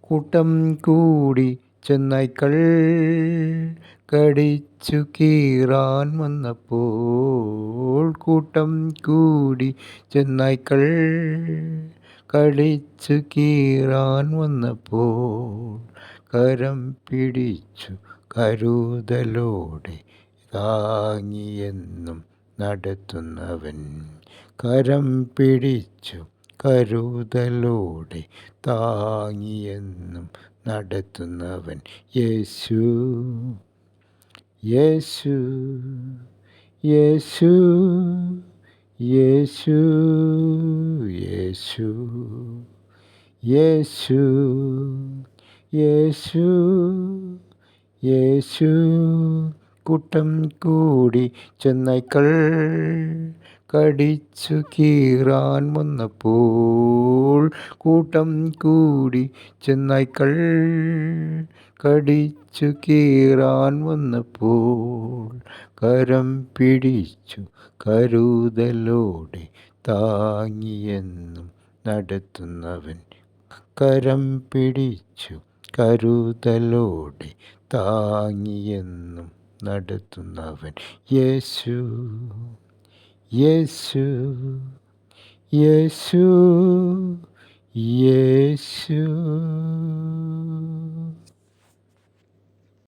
കൂട്ടം കൂടി ചെന്നായ്ക്കൾ കടിച്ചു കീറാൻ വന്നപ്പോൾ, കൂട്ടം കൂടി ചെന്നായ്ക്കൾ കടിച്ചു കീറാൻ വന്നപ്പോൾ, കരം പിടിച്ചു കരുതലോടെ താങ്ങിയെന്നും നടത്തുന്നവൻ, കരം പിടിച്ചു കരുതലോടെ താങ്ങിയെന്നും നടത്തുന്നവൻ യേശു, യേശു, യേശു, യേശു, യേശു, യേശു, യേശു, യേശു. കൂട്ടം കൂടി ചെന്നായ്ക്കൾ കടിച്ചു കീറാൻ വന്നപ്പോൾ, കൂട്ടം കൂടി ചെന്നായ്ക്കൾ കടിച്ചു കീറാൻ വന്നപ്പോൾ, കരം പിടിച്ചു കരുതലോടെ താങ്ങിയെന്നും നടത്തുന്നവൻ, കരം പിടിച്ചു കരുതലോടെ താങ്ങിയെന്നും നടത്തുന്നവൻ യേശു, യേശു, യേശു, യേശു.